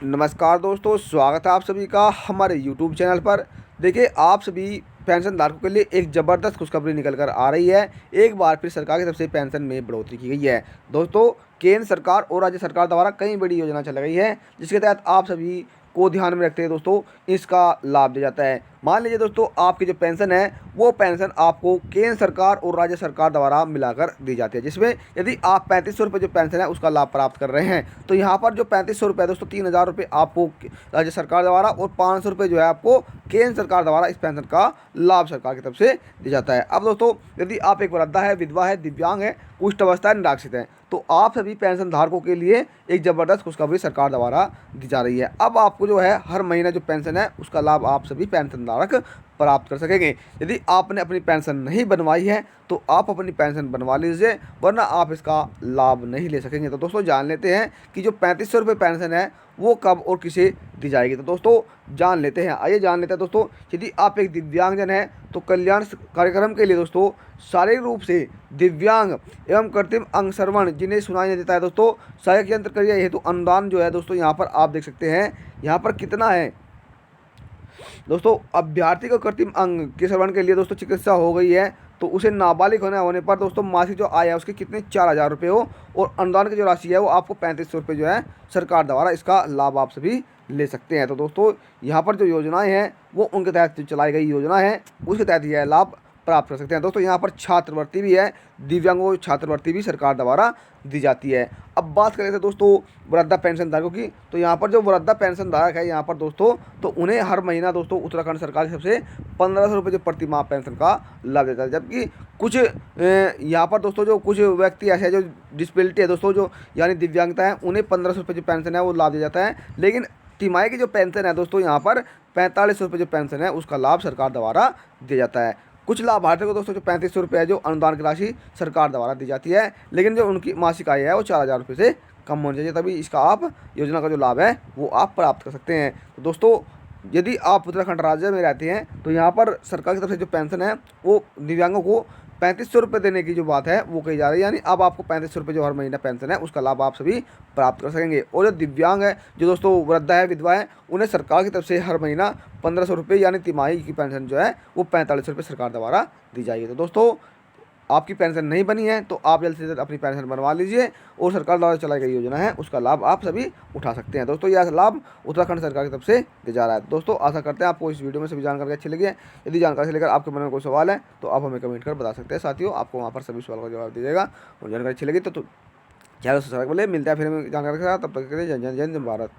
नमस्कार दोस्तों, स्वागत है आप सभी का हमारे यूट्यूब चैनल पर। देखिए, आप सभी पेंशन धारकों के लिए एक ज़बरदस्त खुशखबरी निकल कर आ रही है। एक बार फिर सरकार की तरफ से पेंशन में बढ़ोतरी की गई है। दोस्तों, केंद्र सरकार और राज्य सरकार द्वारा कई बड़ी योजना चलाई गई है, जिसके तहत आप सभी को ध्यान में रखते हुए दोस्तों इसका लाभ दिया जाता है। मान लीजिए दोस्तों, आपकी जो पेंशन है वो पेंशन आपको केंद्र सरकार और राज्य सरकार द्वारा मिलाकर दी जाती है, जिसमें यदि आप 3500 रुपये जो पेंशन है उसका लाभ प्राप्त कर रहे हैं, तो यहाँ पर जो 3500 रुपये दोस्तों 3000 रुपये आपको राज्य सरकार द्वारा और 500 रुपये जो है आपको केंद्र सरकार द्वारा इस पेंशन का लाभ सरकार की तरफ से दिया जाता है। अब दोस्तों, यदि आप एक वृद्धा है, विधवा है, दिव्यांग है, कुष्ठ अवस्था है, निराश्रित है, तो आप सभी पेंशन धारकों के लिए एक ज़बरदस्त खुशखबरी सरकार द्वारा दी जा रही है। अब आपको जो है हर महीने जो पेंशन है उसका लाभ आप सभी पेंशन धारक प्राप्त कर सकेंगे। यदि आपने अपनी पेंशन नहीं बनवाई है तो आप अपनी पेंशन बनवा लीजिए, वरना आप इसका लाभ नहीं ले सकेंगे। तो दोस्तों, जान लेते हैं कि जो 3500 रुपये पेंशन है वो कब और किसे दी जाएगी। तो दोस्तों, जान लेते हैं, आइए जान लेते हैं। दोस्तों, यदि आप एक दिव्यांगजन हैं तो कल्याण कार्यक्रम के लिए दोस्तों शारीरिक रूप से दिव्यांग एवं कृत्रिम अंग श्रवण जिन्हें सुनाई नहीं देता है दोस्तों, सहायक यंत्र क्रिया हेतु अनुदान जो है दोस्तों यहाँ पर आप देख सकते हैं यहाँ पर कितना है। दोस्तों, अभ्यर्थी को कृत्रिम अंग के श्रवण के लिए दोस्तों चिकित्सा हो गई है तो उसे नाबालिग होने पर दोस्तों मासिक जो आय है उसकी कितनी 4000 रुपये हो, और अनुदान की जो राशि है वो आपको 3500 रुपये जो है सरकार द्वारा इसका लाभ आप सभी ले सकते हैं। तो दोस्तों, यहाँ पर जो योजनाएं हैं वो उनके तहत चलाई गई योजना है, उसके तहत यह लाभ प्राप्त कर सकते हैं। दोस्तों, यहाँ पर छात्रवृत्ति भी है, दिव्यांगों को छात्रवृत्ति भी सरकार द्वारा दी जाती है। अब बात करें तो दोस्तों वृद्धा पेंशन धारकों की, तो यहाँ पर जो वृद्धा पेंशन धारक है यहाँ पर दोस्तों, तो उन्हें हर महीना दोस्तों उत्तराखंड सरकार की तरफ से 1500 रुपये जो प्रति माह पेंशन का लाभ देता है। जबकि कुछ यहाँ पर दोस्तों जो कुछ व्यक्ति ऐसे हैं जो डिसेबिलिटी है दोस्तों, जो यानी दिव्यांगता है, उन्हें 1500 रुपये जो पेंशन है वो लाभ दिया जाता है। लेकिन तिमाही की जो पेंशन है दोस्तों यहाँ पर 4500 रुपये जो पेंशन है उसका लाभ सरकार द्वारा दिया जाता है। कुछ लाभार्थियों को दोस्तों जो 3500 रुपये है जो अनुदान की राशि सरकार द्वारा दी जाती है, लेकिन जो उनकी मासिक आय है वो 4000 रुपये से कम होनी चाहिए, तभी इसका आप योजना का जो लाभ है वो आप प्राप्त कर सकते हैं। तो दोस्तों, यदि आप उत्तराखंड राज्य में रहते हैं तो यहाँ पर सरकार की तरफ से जो पेंशन है वो दिव्यांगों को 3500 रुपये देने की जो बात है वो कही जा रही है, यानी अब आपको 3500 रुपये जो हर महीना पेंशन है उसका लाभ आप सभी प्राप्त कर सकेंगे। और जो दिव्यांग है, जो दोस्तों वृद्धा है, विधवा है, उन्हें सरकार की तरफ से हर महीना 1500 रुपये यानी तिमाही की पेंशन जो है वो 4500 रुपये सरकार द्वारा दी जाएगी। तो दोस्तों, आपकी पेंशन नहीं बनी है तो आप जल्द से जल्द अपनी पेंशन बनवा लीजिए और सरकार द्वारा चलाई गई योजना है उसका लाभ आप सभी उठा सकते हैं। दोस्तों, यह लाभ उत्तराखंड सरकार की तरफ से दिया जा रहा है। दोस्तों, आशा करते हैं आपको इस वीडियो में सभी जानकारी अच्छी लगी है। यदि जानकारी से लेकर आपके मन में कोई सवाल है तो आप हमें कमेंट कर बता सकते हैं। साथियों, आपको वहाँ पर सभी सवाल का जवाब दीजिएगा और जानकारी अच्छी लगी तो चैनल सब्सक्राइब कर ले। मिलता है फिर जानकारी के साथ, तब तक के लिए जय जय जय भारत।